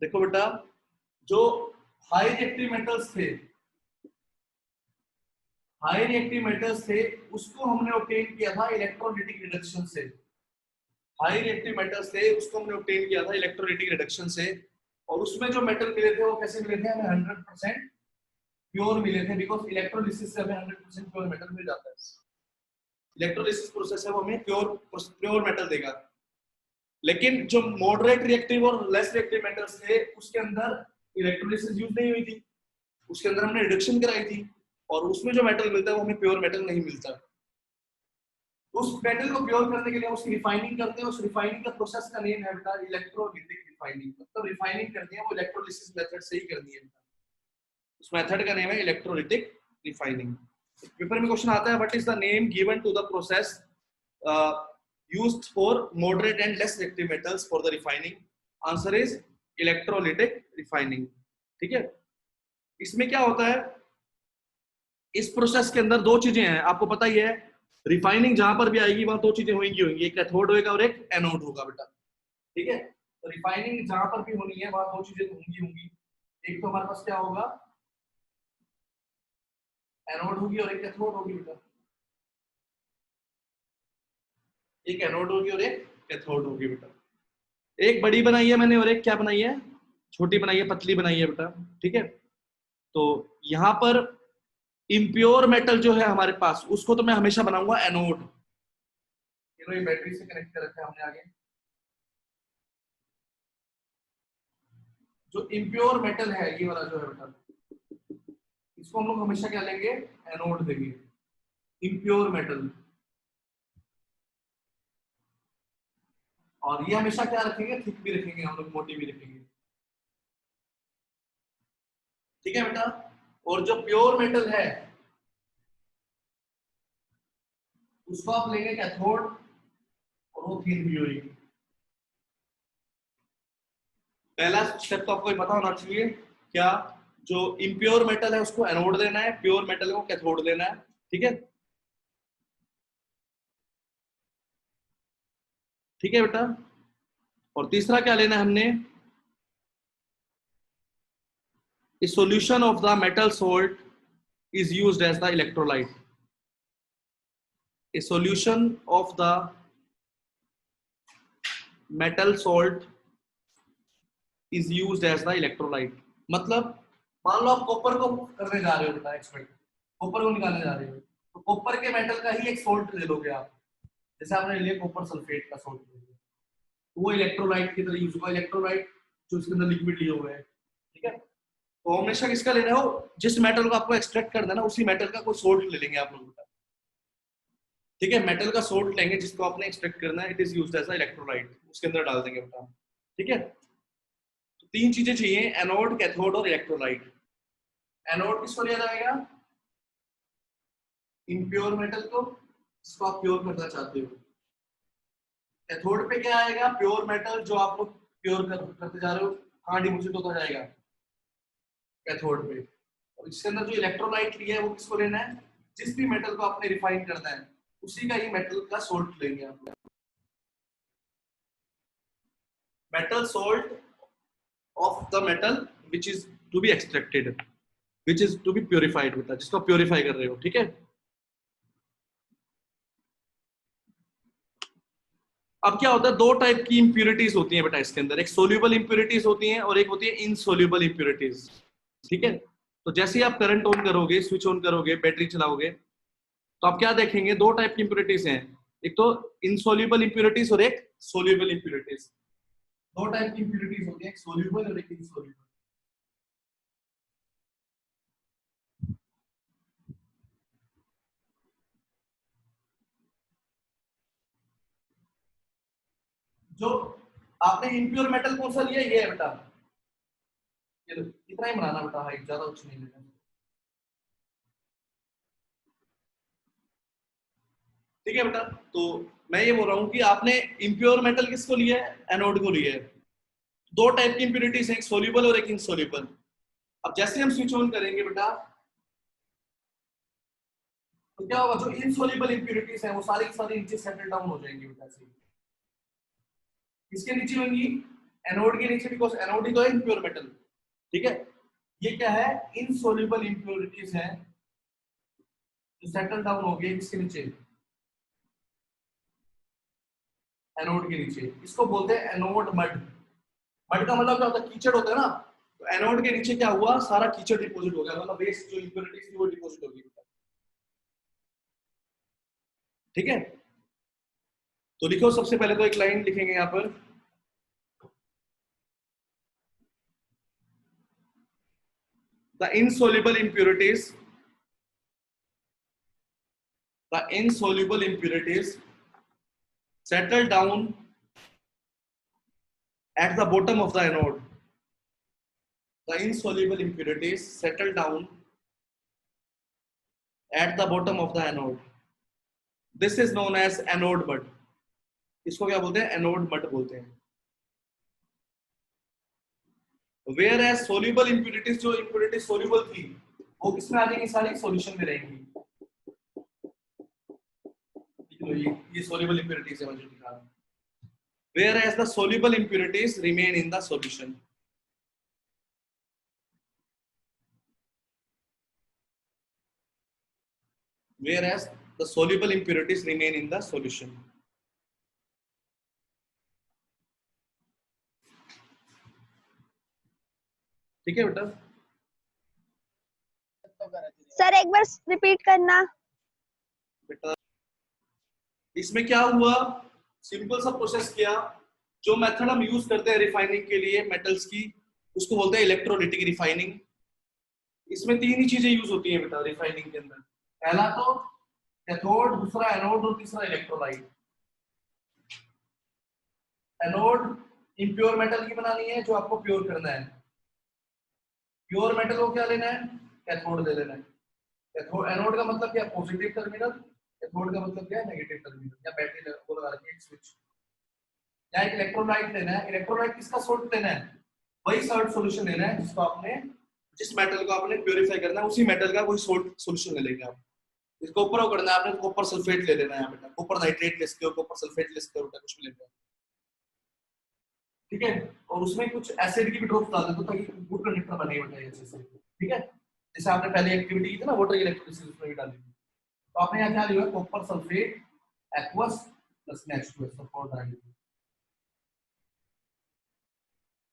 देखो बेटा, जो हाई रिएक्टिव मेटल्स थे, हाई रिएक्टिव मेटल्स थे, उसको हमने ऑब्टेन किया था इलेक्ट्रोलाइटिक रिडक्शन से। हाई रिएक्टिव मेटल्स थे, उसको हमने ऑब्टेन किया था इलेक्ट्रोलाइटिक रिडक्शन से। और उसमें जो मेटल मिले थे वो कैसे मिले थे? हमें 100% प्योर मिले थे, बिकॉज इलेक्ट्रोलिसिस से हमें 100% प्योर मेटल मिल जाता है। इलेक्ट्रोलिसिस प्रोसेस है वो हमें प्योर मेटल देगा। लेकिन जो मॉडरेट रिएक्टिव और लेस रिएक्टिव मेटल्स थे, उसके अंदर इलेक्ट्रोलिसिस यूज नहीं हुई थी, उसके अंदर हमने रिडक्शन कराई थी, और उसमें जो मेटल मिलता है वो हमें प्योर मेटल नहीं मिलता। उस मेटल को प्योर करने के लिए उसकी रिफाइनिंग करते हैं। उस रिफाइनिंग का प्रोसेस का नेम है बेटा इलेक्ट्रोलिटिक रिफाइनिंग। मतलब रिफाइनिंग करनी है वो इलेक्ट्रोलिसिस मेथड से ही करनी है। उस मेथड का नेम है इलेक्ट्रोलिटिक रिफाइनिंग। पेपर में क्वेश्चन आता है, what is the name given to the process used for moderate and less reactive metals for the refining? Answer is electrolytic refining। ठीक है, इसमें क्या होता है, इस प्रोसेस के अंदर दो चीजें हैं, आपको पता ही है। रिफाइनिंग जहां पर भी आएगी वहां दो चीजें होंगी, एक कैथोड होगा और एक एनोड होगा बेटा। ठीक है, तो रिफाइनिंग जहां पर भी होनी है वहां दो चीजें होंगी। एक तो हमारे पास क्या होगा, एनोड होगी और एक कैथोड होगी बेटा। एक एनोड होगी और एक कैथोड होगी बेटा। एक बड़ी बनाई है मैंने और एक क्या बनाई है, छोटी बनाई है, पतली बनाई है बेटा। ठीक है, तो यहां पर इम्प्योर मेटल जो है हमारे पास, उसको तो मैं हमेशा बनाऊंगा एनोड। ये बैटरी से कनेक्ट कर रखा है हमने आगे। जो इम्प्योर मेटल है ये वाला जो है बेटा, इसको हम लोग हमेशा क्या लेंगे, एनोड देंगे, इम्प्योर मेटल। और ये हमेशा क्या रखेंगे, थिक भी रखेंगे हम लोग, मोटी भी रखेंगे। ठीक है बेटा, और जो प्योर मेटल है उसको आप लेंगे कैथोड, और वो थिन भी होगी। पहला स्टेप तो आपको पता होना चाहिए, क्या, जो इम्प्योर मेटल है उसको एनोड देना है, प्योर मेटल को कैथोड देना है। ठीक है, ठीक है बेटा। और तीसरा क्या लेना है हमने, a solution of the metal salt is used as the electrolyte। A solution of the metal salt is used as the electrolyte। मतलब मान लो आप कॉपर को करने जा रहे हो बेटा, एक्सपेरिमेंट कॉपर को निकालने जा रहे हो, तो कॉपर के मेटल का ही एक सोल्ट ले लोगे आप। जैसे आपने लिया कॉपर सल्फेट का सोल्ट ले लिया, वो इलेक्ट्रोलाइट की तरह यूज होगा, इलेक्ट्रोलाइट जो इसके अंदर लिक्विड लिए हुए हैं। ठीक है, तो हमेशा किसका लेना हो, जिस मेटल को आपको एक्सट्रैक्ट कर देना उसी मेटल का कोई सोल्ट ले लेंगे आप लोग। ठीक है, मेटल का सोल्ट लेंगे जिसको आपने एक्सट्रैक्ट करना है, it is used as a electrolyte, उसके अंदर डाल देंगे बेटा। ठीक है, तो तीन चीजें चाहिए, एनोड, कैथोड और इलेक्ट्रोलाइट। एनोड किसको लिया जाएगा, इम्प्योर मेटल को, जिसको आप प्योर करना चाहते हो। कैथोड पे क्या आएगा, प्योर मेटल जो आप लोग प्योर करते जा रहे हो, कहाँ डिपॉजिट होता जाएगा, कैथोड पे। और इसके अंदर जो इलेक्ट्रोलाइट लिया है वो किसको लेना है, जिस भी मेटल को आपने रिफाइन करना है उसी का ही मेटल का सोल्ट लेंगे आप। Metal salt of the metal which is to be extracted, which is to be purified बेटा, जिसको प्योरीफाई कर रहे हो। ठीक है, अब क्या होता है, दो टाइप की इंप्यूरिटीज होती हैं बेटा इसके अंदर, एक सोल्यूबल इंप्यूरिटीज होती हैं और एक होती है इनसोल्यूबल इंप्यूरिटीज। ठीक है, तो जैसे ही आप करंट ऑन करोगे, स्विच ऑन करोगे, बैटरी चलाओगे, तो आप क्या देखेंगे, दो टाइप की इंप्यूरिटीज हैं, एक तो इनसोल्यूबल इंप्यूरिटीज और एक सोल्यूबल इंप्यूरिटीज। दो टाइप की इंप्यूरिटीज होती है, एक सोल्यूबल और एक इनसोल्यूबल। जो आपने इम्प्योर मेटल कौन सा लिया, ये है बेटा, ये लो, इतना ही बनाना बेटा, हाइट ज्यादा ऊंची नहीं लेना। ठीक है बेटा, तो मैं ये बोल रहा हूँ कि आपने इम्प्योर मेटल किसको लिया है, एनोड को लिया है। दो टाइप की इंप्योरिटीज हैं, एक सोल्यूबल और एक इनसोल्यूबल। अब जैसे हम स्विच ऑन करेंगे बेटा, तो क्या होगा, जो इनसोल्यूबल इंप्योरिटीज हैं वो सारी की सारी नीचे सेटल डाउन हो जाएंगी बेटा। किसके नीचे होंगी, एनोड के नीचे, बिकॉज एनोड ही तो है इम्प्योर मेटल, ठीक है। ये क्या है, इनसोल्यूबल इम्प्योरिटीज है जो सेटल डाउन हो गए इसके नीचे, एनोड के नीचे। इसको बोलते हैं एनोड मड। मड का मतलब क्या होता है, कीचड़ होता है ना, तो एनोड के नीचे क्या हुआ, सारा कीचड़ डिपॉजिट हो गया, मतलब वेस्ट जो इम्प्योरिटीज थी वो डिपॉजिट हो गई, ठीक है। तो लिखो, सबसे पहले तो एक लाइन लिखेंगे यहाँ पर, the insoluble impurities, the insoluble impurities settle down at the bottom of the anode. The insoluble impurities settle down at the bottom of the anode. This is known as anode mud. इसको क्या बोलते हैं, anode mud बोलते हैं। Whereas soluble impurities, जो impurities soluble थी वो किसमें आ जाएंगी, सारी सॉल्यूशन में रहेंगी। ये soluble impurities है, मुझे दिखा रहा हूं। Whereas the soluble impurities remain in the solution. Whereas the soluble impurities remain in the solution. ठीक है बेटा। सर एक बार रिपीट करना। बेटा इसमें क्या हुआ, सिंपल सा प्रोसेस किया। जो मेथड हम यूज करते हैं रिफाइनिंग के लिए मेटल्स की, उसको बोलते हैं इलेक्ट्रोलिटिक रिफाइनिंग। इसमें तीन ही चीजें यूज होती हैं बेटा रिफाइनिंग के अंदर। पहला तो कैथोड, दूसरा एनोड और तीसरा इलेक्ट्रोलाइट। एनोड इम्प्योर मेटल की बनानी है जो आपको प्योर करना है, प्योर मेटल को क्या लेना है, कैथोड ले लेना है। कैथोड, एनोड का मतलब क्या, पॉजिटिव टर्मिनल, कैथोड का मतलब क्या है, नेगेटिव टर्मिनल, या बैटरी को लगा के एक स्विच। या एक इलेक्ट्रोलाइट लेना है। इलेक्ट्रोलाइट किसका सॉल्ट लेना है, वही सॉल्ट सॉल्यूशन लेना है जिसको आपने, जिस मेटल को आपने प्योरीफाई करना है उसी मेटल का वही सॉल्ट सॉल्यूशन ले लेंगे आप। इसको ऊपर करना है आपने, कॉपर सल्फेट ले लेना है बेटा, कॉपर नाइट्रेट ले सकते हो, कॉपर सल्फेट ले सकते हो बेटा, कुछ भी लेना है, ठीक है। और उसमें कुछ एसिड की भी ड्रॉप्स डाल देते हो ताकि गुड कंडक्टर बने बेटा अच्छे से, ठीक है। जैसे आपने पहले एक्टिविटी की थी ना वाटर इलेक्ट्रोलिसिस, उसमें भी डाली थी। तो आपने यहाँ क्या लिया, copper sulphate aqueous plus H2S support डाली।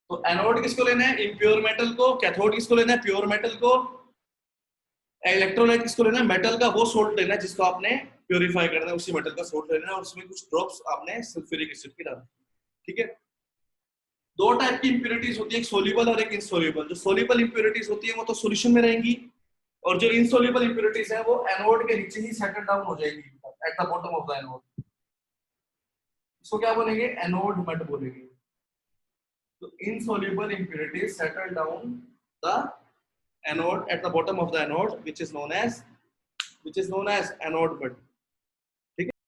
तो एनोड किसको लेना है, इम्प्योर मेटल को। कैथोड किसको लेना है, प्योर मेटल को। इलेक्ट्रोलाइट किसको लेना है, मेटल का वो सोल्ट लेना है जिसको आपने प्योरीफाई करना है, उसी मेटल का सोल्ट लेना है, और उसमें कुछ ड्रॉप्स आपने सल्फ्यूरिक एसिड की डालनी, ठीक है। दो टाइप की इंप्योरिटीज होती है, एक सोल्यूबल और एक इनसोल्यूबल। जो सोल्यूबल इंप्योरिटीज होती है वो तो सॉल्यूशन में रहेंगी, और जो इनसोल्यूबल इंप्योरिटीज है वो एनोड के नीचे ही सेटल डाउन हो जाएगी, at the bottom of the anode. इसको क्या बोलेंगे, एनोड मड बोलेंगे। तो insoluble impurities settle down the anode at the bottom of the anode, which is known as anode mud.